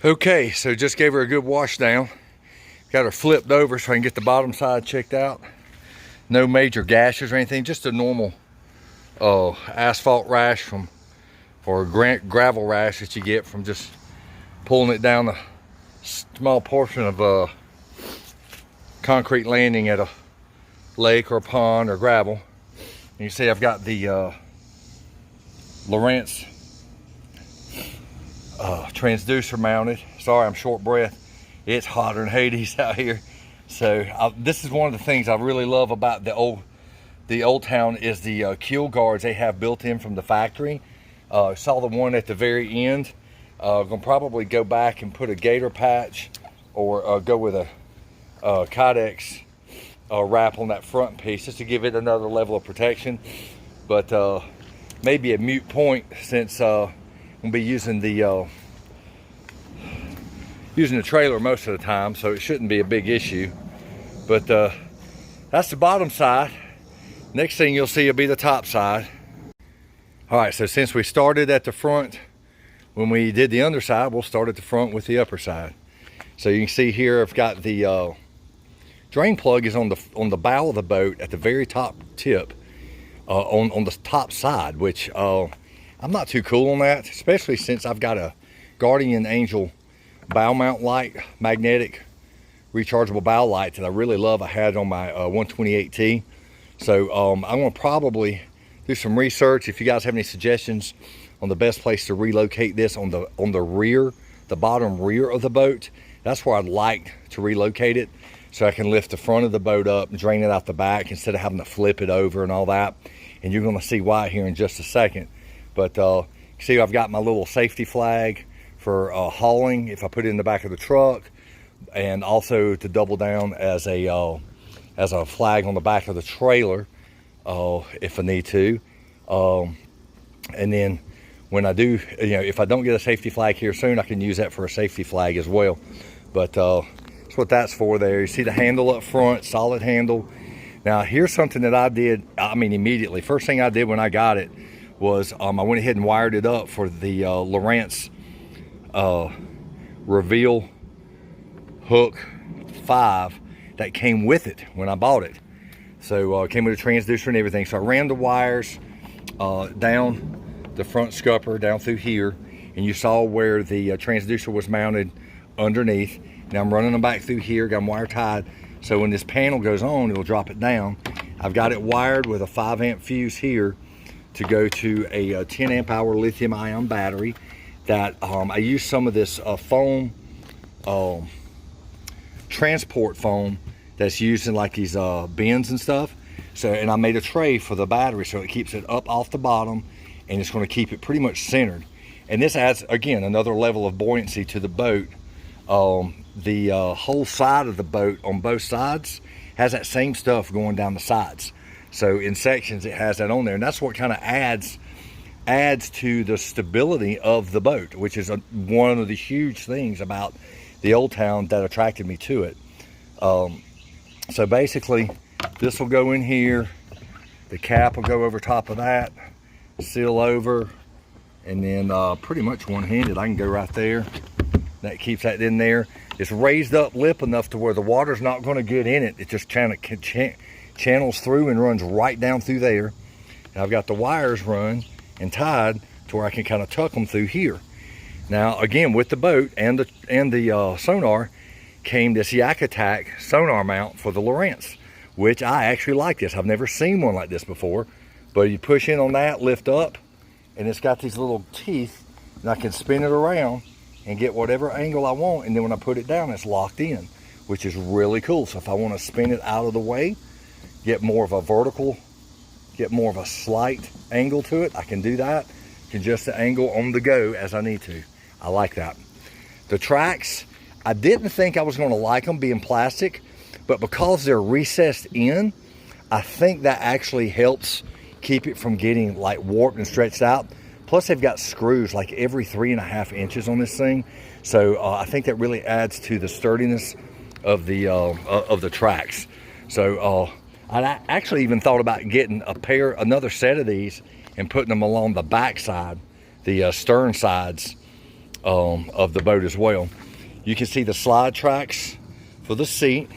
Okay, so just gave her a good wash down. Got her flipped over so I can get the bottom side checked out. No major gashes or anything, just a normal asphalt rash or gravel rash that you get from just pulling it down a small portion of a concrete landing at a lake or a pond or gravel. And you see I've got the Lowrance transducer mounted. Sorry, I'm short breath. It's hotter than Hades out here. So this is one of the things I really love about the old town is the Keel Guards they have built in from the factory. Saw the one at the very end. Gonna probably go back and put a gator patch or go with a Kydex wrap on that front piece just to give it another level of protection. But maybe a moot point since we'll be using the trailer most of the time, so it shouldn't be a big issue. But that's the bottom side. Next thing you'll see will be the top side. All right, so since we started at the front when we did the underside, we'll start at the front with the upper side. So you can see here I've got the drain plug is on the bow of the boat at the very top tip on the top side, which I'm not too cool on that, especially since I've got a Guardian Angel bow mount light, magnetic rechargeable bow light that I really love. I had on my 128T. So I'm going to probably do some research. If you guys have any suggestions on the best place to relocate this on the rear, the bottom rear of the boat, that's where I'd like to relocate it, so I can lift the front of the boat up and drain it out the back instead of having to flip it over and all that. And you're going to see why here in just a second. But see, I've got my little safety flag for hauling if I put it in the back of the truck, and also to double down as a flag on the back of the trailer if I need to. And then when I do, if I don't get a safety flag here soon, I can use that for a safety flag as well. But that's what that's for there. You see the handle up front, solid handle. Now here's something that I did, immediately. First thing I did when I got it was I went ahead and wired it up for the Lowrance Reveal Hook 5 that came with it when I bought it. So it came with a transducer and everything. So I ran the wires down the front scupper down through here, and you saw where the transducer was mounted underneath. Now I'm running them back through here, got them wire tied, so when this panel goes on, it'll drop it down. I've got it wired with a 5-amp fuse here to go to a 10 amp hour lithium ion battery that I use some of this foam, transport foam that's used in like these bins and stuff. So, and I made a tray for the battery so it keeps it up off the bottom, and it's going to keep it pretty much centered. And this adds, again, another level of buoyancy to the boat. The whole side of the boat on both sides has that same stuff going down the sides. So in sections it has that on there, and that's what kind of adds to the stability of the boat, which is one of the huge things about the old town that attracted me to it. So basically this will go in here, the cap will go over top of that, seal over, and then pretty much one-handed I can go right there. That keeps that in there. It's raised up lip enough to where the water's not going to get in it. It just kind of channels through and runs right down through there. And I've got the wires run and tied to where I can kind of tuck them through here. Now again, with the boat and the sonar came this Yak Attack sonar mount for the Lowrance, which I actually like this. I've never seen one like this before, but you push in on that, lift up, and it's got these little teeth, and I can spin it around and get whatever angle I want, and then when I put it down, it's locked in, which is really cool. So if I want to spin it out of the way, get more of a vertical, get more of a slight angle to it, I can do that. Can adjust the angle on the go as I need to. I like that. The tracks, I didn't think I was going to like them being plastic, but because they're recessed in, I think that actually helps keep it from getting like warped and stretched out. Plus they've got screws like every 3.5 inches on this thing. So I think that really adds to the sturdiness of the tracks. So I actually even thought about getting another set of these and putting them along the back side, the stern sides of the boat as well. You can see the slide tracks for the seat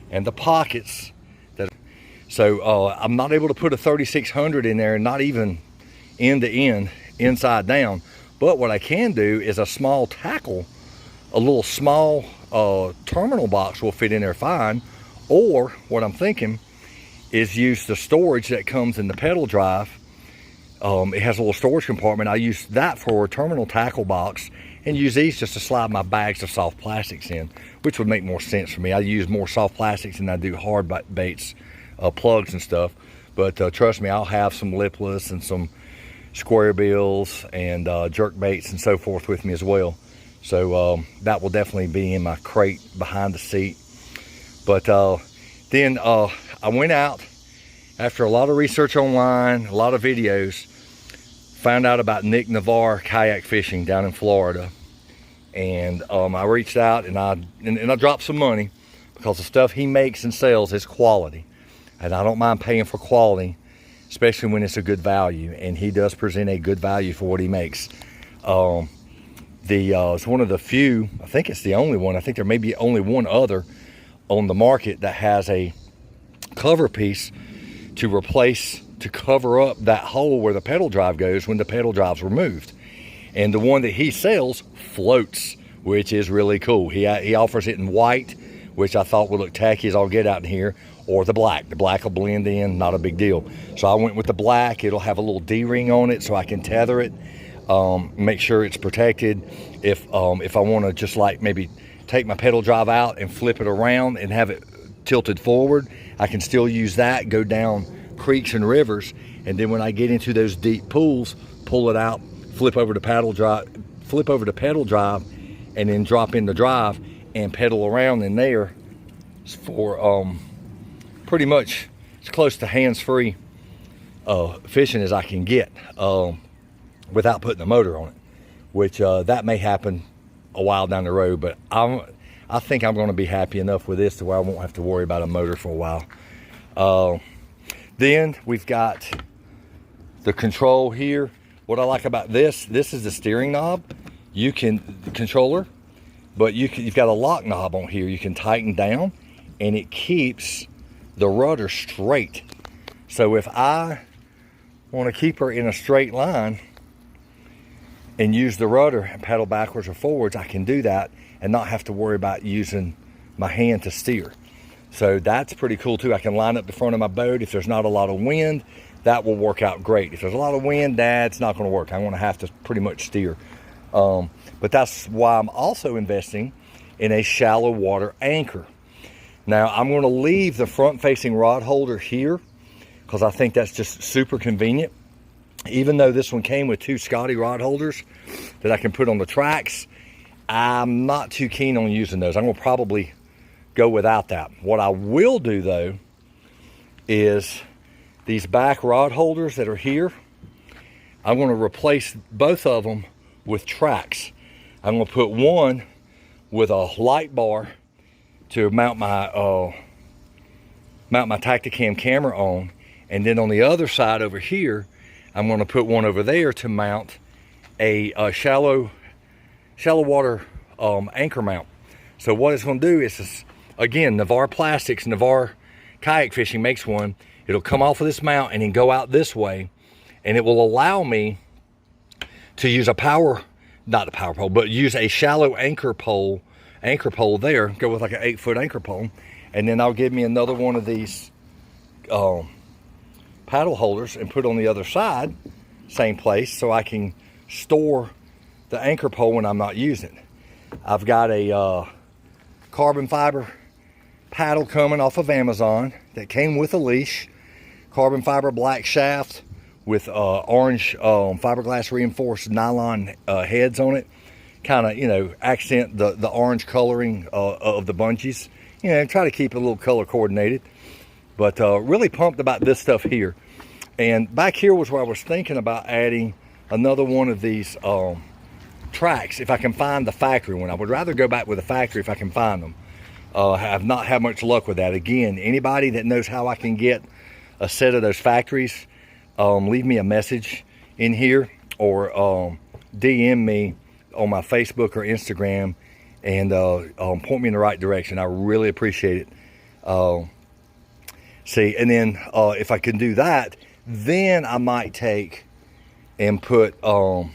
and the pockets. So I'm not able to put a 3600 in there, not even end to end, inside down. But what I can do is a small tackle, a little small terminal box will fit in there fine. Or what I'm thinking is use the storage that comes in the pedal drive. It has a little storage compartment. I use that for a terminal tackle box and use these just to slide my bags of soft plastics in, which would make more sense for me. I use more soft plastics than I do hard baits, plugs and stuff. But trust me, I'll have some lipless and some square bills and jerk baits and so forth with me as well. So that will definitely be in my crate behind the seat. But then I went out after a lot of research online, a lot of videos, found out about Nick Navarre kayak fishing down in Florida. And I reached out and I dropped some money because the stuff he makes and sells is quality. And I don't mind paying for quality, especially when it's a good value. And he does present a good value for what he makes. It's one of the few, I think it's the only one, I think there may be only one other on the market that has a cover piece to cover up that hole where the pedal drive goes when the pedal drive's removed. And the one that he sells floats, which is really cool. He offers it in white, which I thought would look tacky as all get out in here, or the black. The black will blend in, not a big deal. So I went with the black. It'll have a little D-ring on it so I can tether it, make sure it's protected. If I want to just like maybe take my pedal drive out and flip it around and have it tilted forward, I can still use that, go down creeks and rivers, and then when I get into those deep pools, pull it out, flip over the pedal drive, and then drop in the drive and pedal around in there for pretty much as close to hands-free fishing as I can get without putting a motor on it, which that may happen a while down the road, but I think I'm going to be happy enough with this to where I won't have to worry about a motor for a while. Then we've got the control here. What I like about this is the steering knob. The controller, but you've got a lock knob on here. You can tighten down and it keeps the rudder straight. So if I want to keep her in a straight line and use the rudder and paddle backwards or forwards, I can do that and not have to worry about using my hand to steer. So that's pretty cool too. I can line up the front of my boat. If there's not a lot of wind, that will work out great. If there's a lot of wind, that's not going to work. I'm going to have to pretty much steer. But that's why I'm also investing in a shallow water anchor. Now I'm going to leave the front facing rod holder here because I think that's just super convenient. Even though this one came with two Scotty rod holders that I can put on the tracks, I'm not too keen on using those. I'm going to probably go without that. What I will do though is these back rod holders that are here, I'm going to replace both of them with tracks. I'm going to put one with a light bar to mount my Tacticam camera on, and then on the other side over here I'm going to put one over there to mount a shallow water anchor mount. So what it's going to do is, again, Navarre Plastics, Navarre Kayak Fishing makes one. It'll come off of this mount and then go out this way, and it will allow me to use not a power pole, but use a shallow anchor pole there, go with like an 8-foot anchor pole, and then I'll give me another one of these paddle holders and put on the other side, same place, so I can store the anchor pole when I'm not using it. I've got a carbon fiber paddle coming off of Amazon that came with a leash, carbon fiber black shaft with orange fiberglass reinforced nylon heads on it, kind of, accent the orange coloring of the bungees, and try to keep it a little color coordinated. But really pumped about this stuff here. And back here was where I was thinking about adding another one of these tracks if I can find the factory one. I would rather go back with the factory if I can find them. Have not had much luck with that. Again, anybody that knows how I can get a set of those factories, leave me a message in here or DM me on my Facebook or Instagram and point me in the right direction. I really appreciate it. See, and then if I can do that, then I might take and put go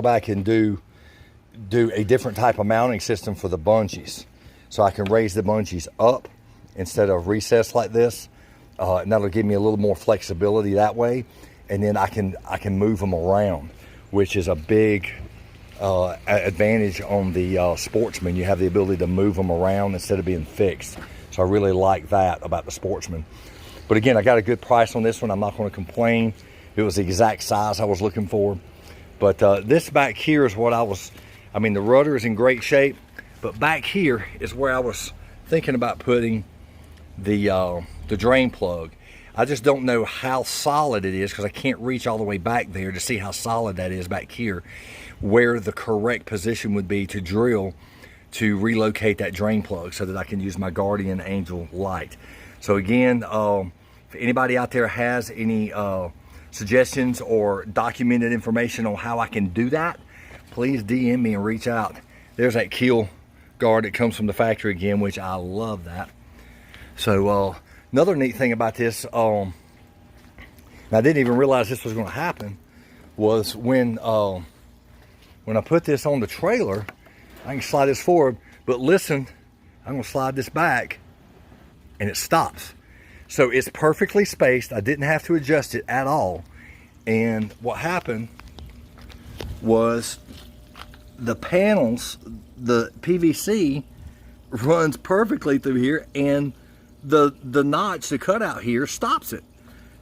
back and do a different type of mounting system for the bungees, so I can raise the bungees up instead of recessed like this, and that'll give me a little more flexibility that way. And then I can move them around, which is a big advantage on the Sportsman. You have the ability to move them around instead of being fixed. So I really like that about the Sportsman. But again, I got a good price on this one. I'm not going to complain. It was the exact size I was looking for. But this back here is what I mean, the rudder is in great shape, but back here is where I was thinking about putting the drain plug. I just don't know how solid it is, because I can't reach all the way back there to see how solid that is back here, where the correct position would be to drill to relocate that drain plug so that I can use my Guardian Angel light. So again, if anybody out there has any suggestions or documented information on how I can do that, please DM me and reach out. There's that Keel Guard that comes from the factory again, which I love that. So another neat thing about this, and I didn't even realize this was going to happen, was when I put this on the trailer, I can slide this forward, but listen, I'm going to slide this back and it stops. So it's perfectly spaced. I didn't have to adjust it at all. And what happened was the panels, the PVC runs perfectly through here, and the notch, the cutout here, stops it.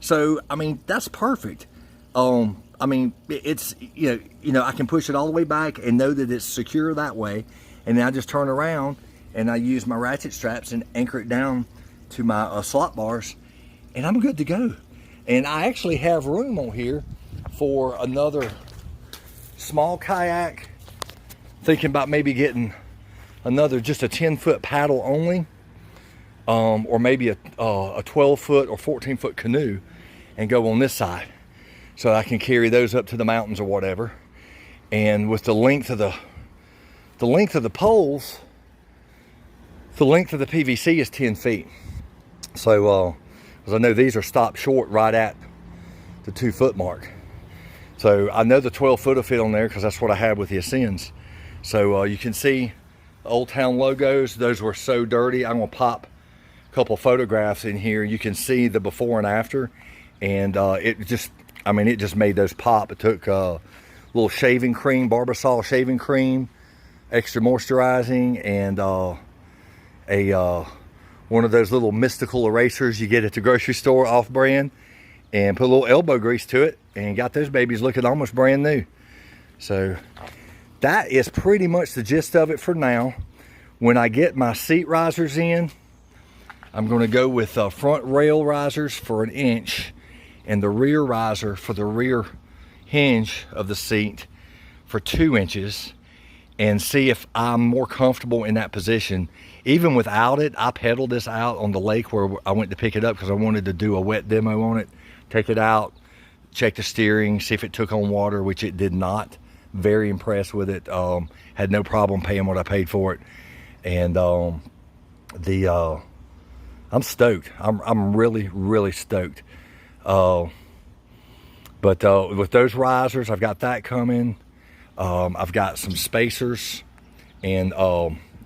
So I mean, that's perfect. I mean, it's, you know, I can push it all the way back and know that it's secure that way. And then I just turn around and I use my ratchet straps and anchor it down to my slot bars, and I'm good to go. And I actually have room on here for another small kayak. Thinking about maybe getting another, just a 10-foot paddle only, or maybe a 12-foot or 14-foot canoe, and go on this side, so I can carry those up to the mountains or whatever. And with the length of the poles, the length of the PVC is 10 feet. So, because I know these are stopped short right at the 2-foot mark. So I know the 12-foot will fit on there, because that's what I had with the Ascends. So you can see the Old Town logos. Those were so dirty. I'm gonna pop a couple photographs in here. You can see the before and after, and it just made those pop. It took a little shaving cream, Barbasol shaving cream, extra moisturizing, and one of those little mystical erasers you get at the grocery store, off brand, and put a little elbow grease to it, and got those babies looking almost brand new. So that is pretty much the gist of it for now. When I get my seat risers in, I'm going to go with front rail risers for 1 inch, and the rear riser for the rear hinge of the seat for 2 inches, and see if I'm more comfortable in that position. Even without it, I pedaled this out on the lake where I went to pick it up, because I wanted to do a wet demo on it. Take it out, check the steering, see if it took on water, which it did not. Very impressed with it. Had no problem paying what I paid for it. And I'm stoked. I'm really stoked. But with those risers, I've got that coming. I've got some spacers and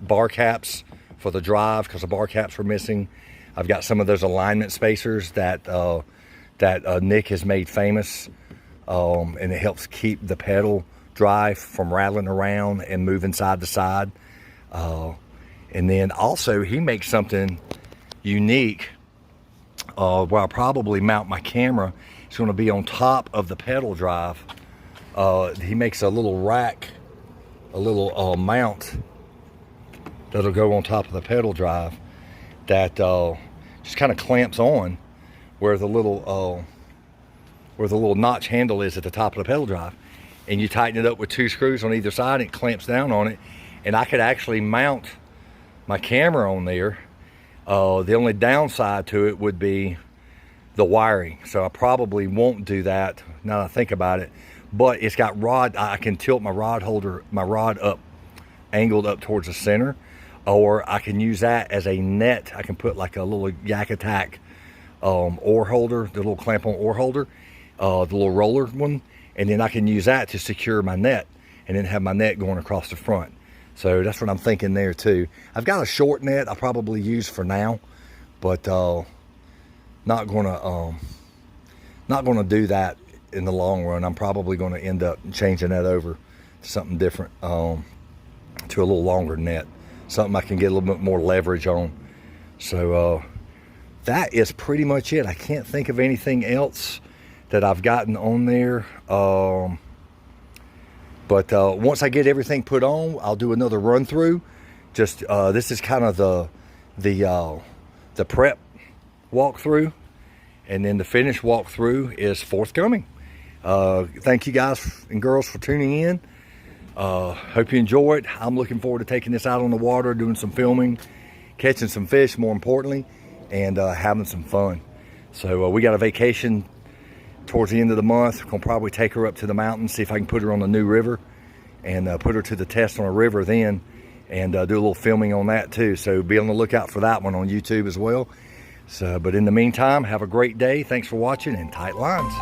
bar caps for the drive, because the bar caps were missing. I've got some of those alignment spacers that Nick has made famous, and it helps keep the pedal drive from rattling around and moving side to side. And then also he makes something unique where I'll probably mount my camera. It's going to be on top of the pedal drive. He makes a little rack, a little mount that'll go on top of the pedal drive that just kind of clamps on where the little notch handle is at the top of the pedal drive, and you tighten it up with 2 screws on either side, and it clamps down on it. And I could actually mount my camera on there. The only downside to it would be the wiring, so I probably won't do that now that I think about it. but it's got rod. I can tilt my rod up, angled up towards the center, or I can use that as a net. I can put like a little Yak Attack oar holder, the little clamp on oar holder, the little roller one, and then I can use that to secure my net, and then have my net going across the front. So that's what I'm thinking there too. I've got a short net I'll probably use for now, but not gonna do that in the long run. I'm probably gonna end up changing that over to something different, to a little longer net, something I can get a little bit more leverage on. So that is pretty much it. I can't think of anything else that I've gotten on there. But once I get everything put on, I'll do another run through. Just this is kind of the prep walkthrough, and then the finished walkthrough is forthcoming. Thank you guys and girls for tuning in. Hope you enjoy it. I'm looking forward to taking this out on the water, doing some filming, catching some fish, more importantly, and having some fun. So we got a vacation towards the end of the month. We're gonna probably take her up to the mountains, see if I can put her on the new river, and put her to the test on a river then, and do a little filming on that too. So be on the lookout for that one on YouTube as well. So, but in the meantime, have a great day. Thanks for watching, and tight lines.